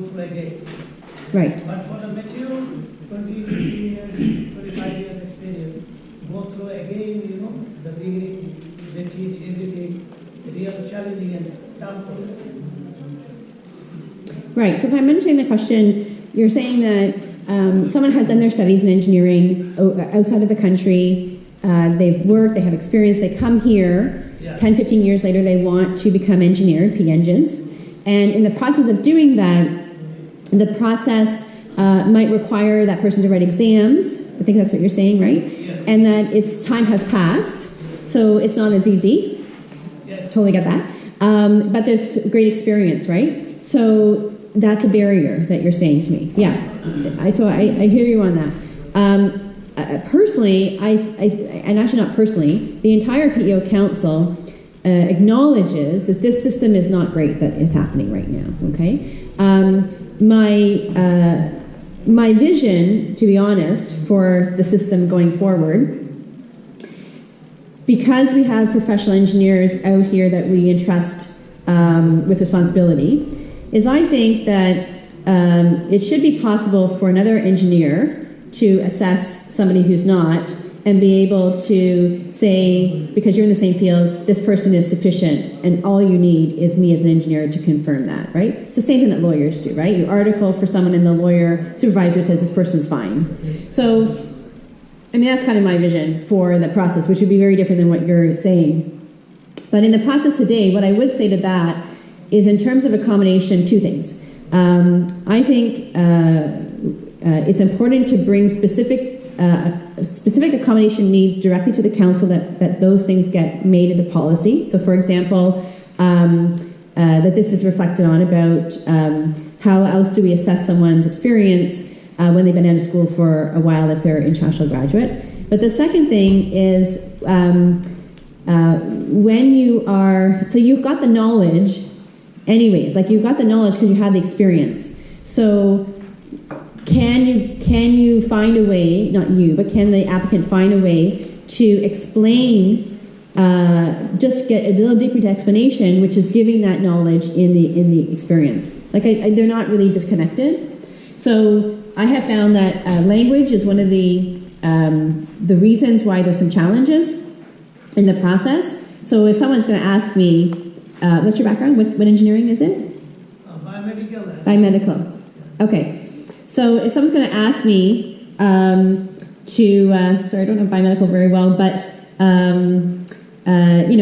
through again. Right. But for the mature 20 years, 25 years experience, go through again, the beginning, they teach everything, real challenging and tough for them. Right. So if I'm understanding the question, you're saying that someone has done their studies in engineering outside of the country, they've worked, they have experience, they come here, 10, 15 years later they want to become engineer, P-Engines, and in the process of doing that, the process might require that person to write exams. I think that's what you're saying, right? Yes. And that its time has passed, so it's not as easy. Yes. Totally get that. But there's great experience, right? So that's a barrier that you're saying to me. Yeah. So I hear you on that. Personally, and actually not personally, the entire PEO Council acknowledges that this system is not great that is happening right now, okay? My vision, to be honest, for the system going forward, because we have professional engineers out here that we entrust with responsibility, is I think that it should be possible for another engineer to assess somebody who's not and be able to say, because you're in the same field, this person is sufficient and all you need is me as an engineer to confirm that, right? It's the same thing that lawyers do, right? You article for someone and the lawyer supervisor says this person's fine. So, I mean, that's kind of my vision for the process, which would be very different than what you're saying. But in the process today, what I would say to that is in terms of accommodation, two things. I think it's important to bring specific accommodation needs directly to the council, that those things get made into policy. So for example, that this is reflected on about how else do we assess someone's experience when they've been out of school for a while if they're an international graduate. But the second thing is when you are, so you've got the knowledge anyways, like you've got the knowledge because you have the experience. So can you find a way, not you, but can the applicant find a way to explain, just get a little deeper into explanation, which is giving that knowledge in the experience. Like they're not really disconnected. So I have found that language is one of the reasons why there's some challenges in the process. So if someone's going to ask me, what's your background? What engineering is it? Biomedical. Biomedical. Okay. So if someone's going to ask me sorry, I don't know biomedical very well, but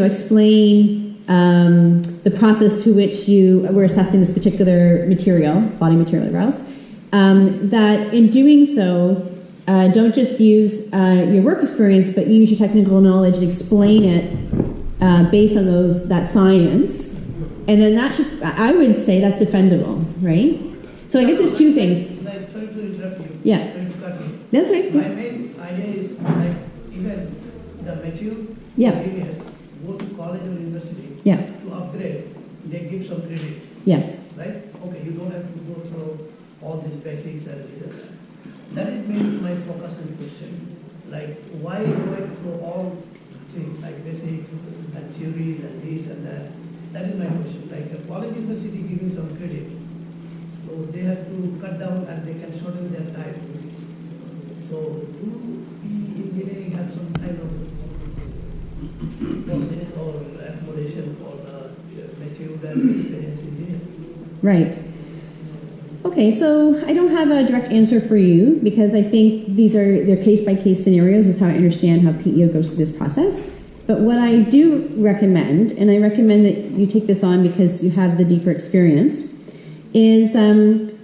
explain the process to which you were assessing this particular material, body material or else, that in doing so, don't just use your work experience, but use your technical knowledge and explain it based on that science, and then that should, I would say that's defendable, right? So I guess there's two things. Sorry to interrupt you. Yeah. That's right. My main idea is even the mature engineers go to college or university to upgrade. They give some credit. Yes. Right? Okay, you don't have to go through all these basics and this and that. That is mainly my focus and question. Like, why going through all things like basics and theories and this and that? That is my question. Like the college university giving some credit. So they have to cut down and they can shorten their time. So do we engineering have some kind of process or accommodation for the mature and experienced engineers? Right. Okay, so I don't have a direct answer for you because I think they're case-by-case scenarios is how I understand how PEO goes through this process. But what I do recommend, and I recommend that you take this on because you have the deeper experience, is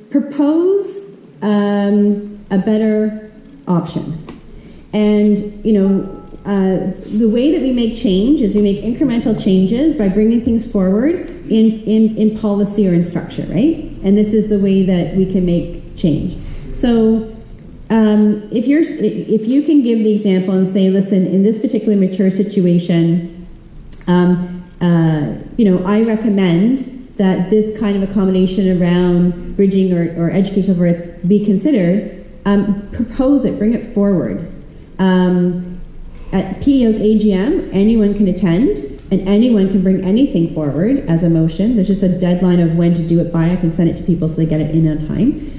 propose a better option. And, the way that we make change is we make incremental changes by bringing things forward in policy or in structure, right? And this is the way that we can make change. So if you can give the example and say, listen, in this particular mature situation, I recommend that this kind of accommodation around bridging or education of worth be considered, propose it, bring it forward. At PEO's AGM, anyone can attend. and anyone can bring anything forward as a motion. There's just a deadline of when to do it by. I can send it to people so they get it in on time.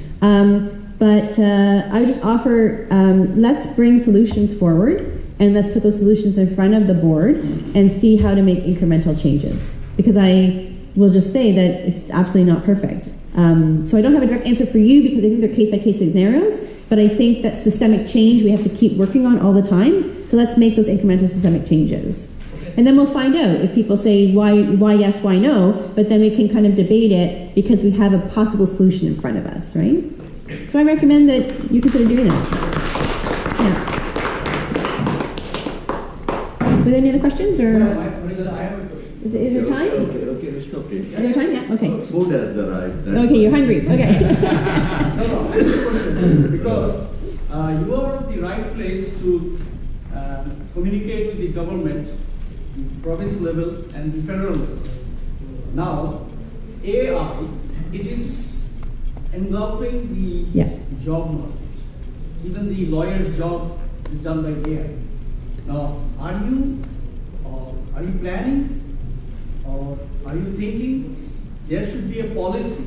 But I would just offer, let's bring solutions forward, and let's put those solutions in front of the board and see how to make incremental changes. Because I will just say that it's absolutely not perfect. So I don't have a direct answer for you because I think they're case-by-case scenarios, but I think that systemic change we have to keep working on all the time. So let's make those incremental systemic changes. And then we'll find out if people say why yes, why no, but then we can kind of debate it because we have a possible solution in front of us, right? So I recommend that you consider doing that. Yeah. Were there any other questions? Or? No, Marisa, I have a question. Is there time? Okay, it's okay. Is there time? Yeah, okay. Food has arrived. Okay, you're hungry. Okay. No, I have a question. Because you are at the right place to communicate with the government, the province level and the federal level. Now, AI, it is engulfing the job market. Even the lawyer's job is done by AI. Now, are you planning or are you thinking there should be a policy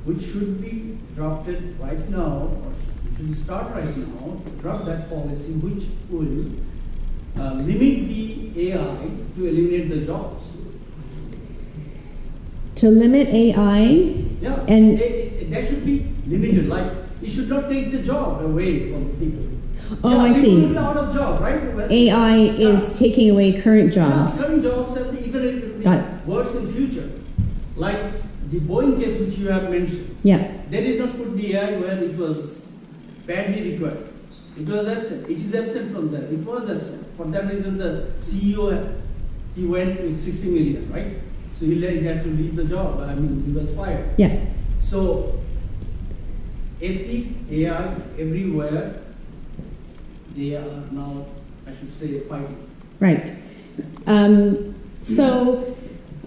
which should be drafted right now, or should start right now, draft that policy which will limit the AI to eliminate the jobs? To limit AI? Yeah, and that should be limited. Like, it should not take the job away from people. Oh, I see. People will be out of job, right? AI is taking away current jobs. Yeah, current jobs, and even if it will be worse in future. Like the Boeing case which you have mentioned. Yeah. They did not put the AI where it was badly required. It was absent. It is absent from there. It was absent. For that reason, the CEO, he went with 60 million, right? So he had to leave the job. I mean, he was fired. Yeah. So, ethic, AI, everywhere, they are now, I should say, fighting. Right. So,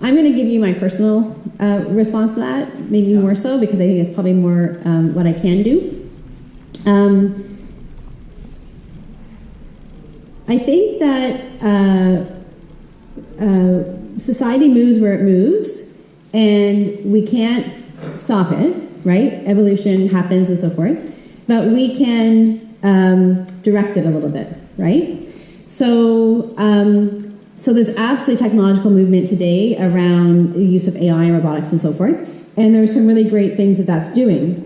I'm going to give you my personal response to that, maybe more so, because I think it's probably more what I can do. I think that society moves where it moves, and we can't stop it, right? Evolution happens and so forth, but we can direct it a little bit, right? So, so there's absolutely technological movement today around the use of AI and robotics and so forth, and there are some really great things that that's doing.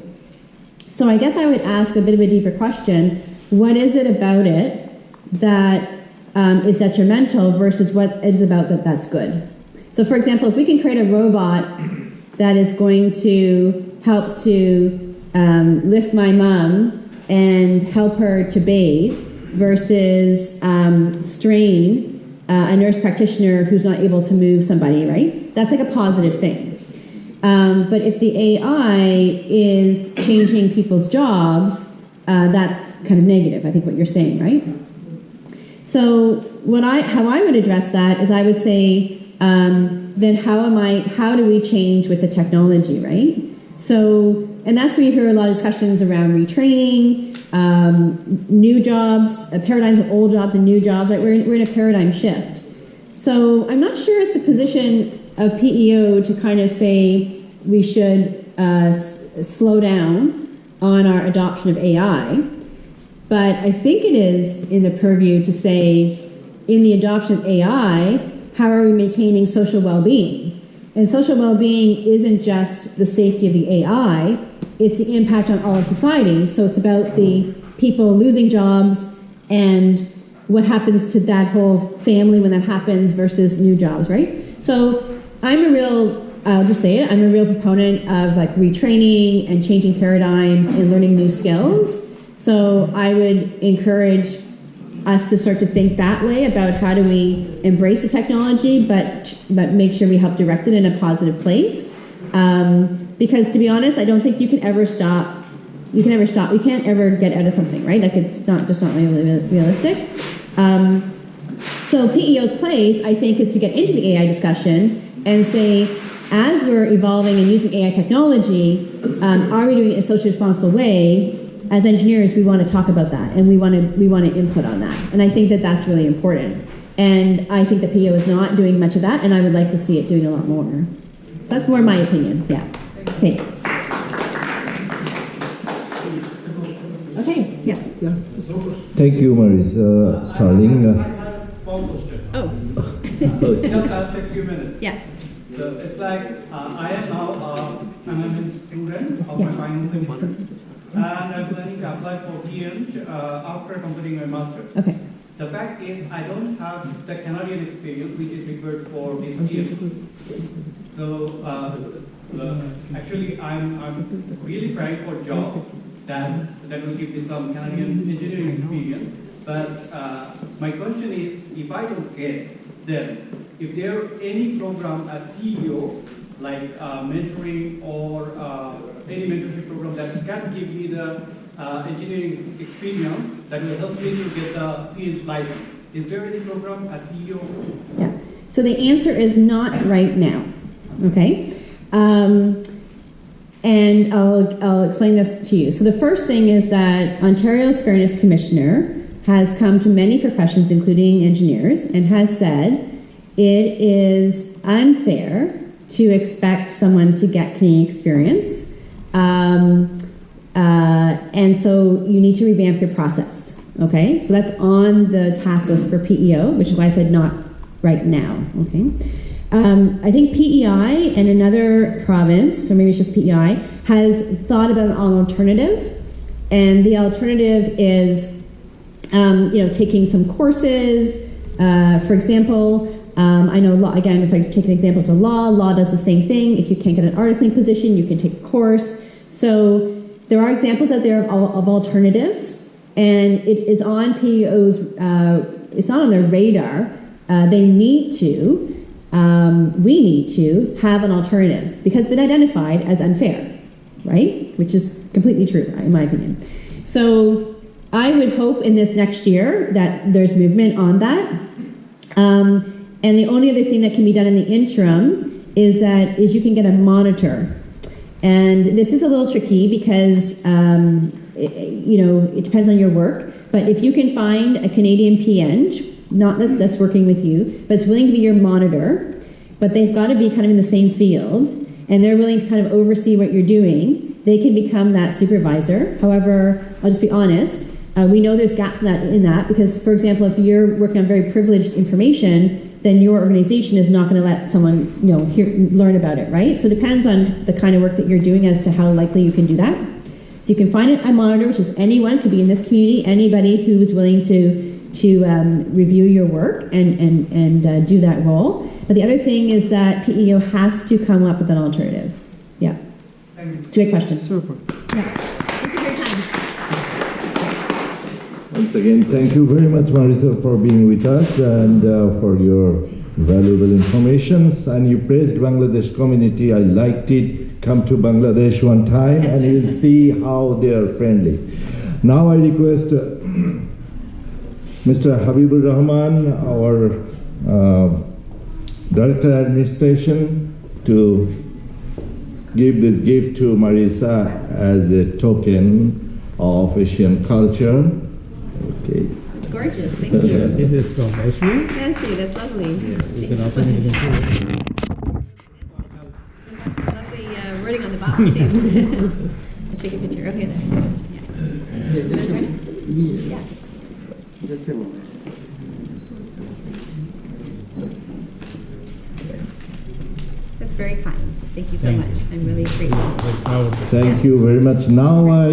So I guess I would ask a bit of a deeper question: what is it about it that is detrimental versus what it is about that's good? So for example, if we can create a robot that is going to help to lift my mom and help her to bathe versus strain a nurse practitioner who's not able to move somebody, right? That's like a positive thing. But if the AI is changing people's jobs, that's kind of negative, I think what you're saying, right? So how I would address that is I would say, then how do we change with the technology, right? So, and that's where you hear a lot of discussions around retraining, new jobs, paradigms of old jobs and new jobs. Like we're in a paradigm shift. So I'm not sure it's the position of PEO to kind of say we should slow down on our adoption of AI. But I think it is in the purview to say, in the adoption of AI, how are we maintaining social well-being? And social well-being isn't just the safety of the AI, it's the impact on all of society. So it's about the people losing jobs and what happens to that whole family when that happens versus new jobs, right? So I'll just say it, I'm a real proponent of like retraining and changing paradigms and learning new skills. So I would encourage us to start to think that way about how do we embrace the technology, but make sure we help direct it in a positive place. Because to be honest, I don't think you can ever stop. You can't ever get out of something, right? Like it's not really realistic. So PEO's place, I think, is to get into the AI discussion and say, as we're evolving and using AI technology, are we doing it in a socially responsible way? As engineers, we want to talk about that, and we want to input on that. And I think that that's really important. And I think the PEO is not doing much of that, and I would like to see it doing a lot more. That's more my opinion, yeah. Okay. Okay, yes. Thank you, Marisa. Starling. I have a small question. Oh, Just I'll take a few minutes. yeah. So it's like I am now an student of my final semester, and I'm planning to apply for PN after completing my master's. Okay. The fact is, I don't have the Canadian experience which is required for this PN. So actually, I'm really trying for a job that will give me some Canadian engineering experience. But my question is, if I don't get, then if there are any program at PEO, like mentoring or any mentorship program that can give me the engineering experience that will help me to get the PhD license. Is there any program at PEO? Yeah. So the answer is not right now. Okay. And I'll explain this to you. So the first thing is that Ontario's Fairness Commissioner has come to many professions, including engineers, and has said it is unfair to expect someone to get Canadian experience. And so you need to revamp your process. Okay? So that's on the task list for PEO, which is why I said not right now. Okay? I think PEI and another province, or maybe it's just PEI, has thought about an alternative. And the alternative is, taking some courses. For example, I know law, again, if I take an example to law does the same thing. If you can't get an articling position, you can take a course. So there are examples out there of alternatives, and it is on PEO's, it's not on their radar. They need to, we need to have an alternative because it's been identified as unfair, right? Which is completely true, in my opinion. So I would hope in this next year that there's movement on that. And the only other thing that can be done in the interim is you can get a monitor. And this is a little tricky because, it depends on your work. But if you can find a Canadian PN, not that's working with you, but it's willing to be your monitor, but they've got to be kind of in the same field, and they're willing to kind of oversee what you're doing, they can become that supervisor. However, I'll just be honest, we know there's gaps in that because, for example, if you're working on very privileged information, then your organization is not going to let someone, learn about it, right? So it depends on the kind of work that you're doing as to how likely you can do that. So you can find a monitor, which is anyone, could be in this community, anybody who is willing to review your work and do that role. But the other thing is that PEO has to come up with an alternative. Yeah. It's a great question. Super. Yeah. Thank you for your time. Once again, thank you very much, Marisa, for being with us and for your valuable information. And you praised Bangladesh community. I liked it. Come to Bangladesh one time and you'll see how they are friendly. Now I request Mr. Habibur Rahman, our Director Administration, to give this gift to Marisa as a token of Asian culture. Okay. It's gorgeous. Thank you. This is from Ashmi. Thank you. That's lovely. You can open it again. That's lovely wording on the box too. Let's take a picture. Okay, that's good. Yeah. Yes. Just a moment. That's very kind. Thank you so much. I'm really grateful. Very proud of it. Thank you very much. Now I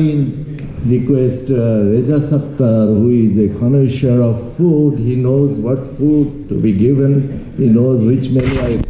request Reza Saptar, who is a connoisseur of food. He knows what food to be given. He knows which menu I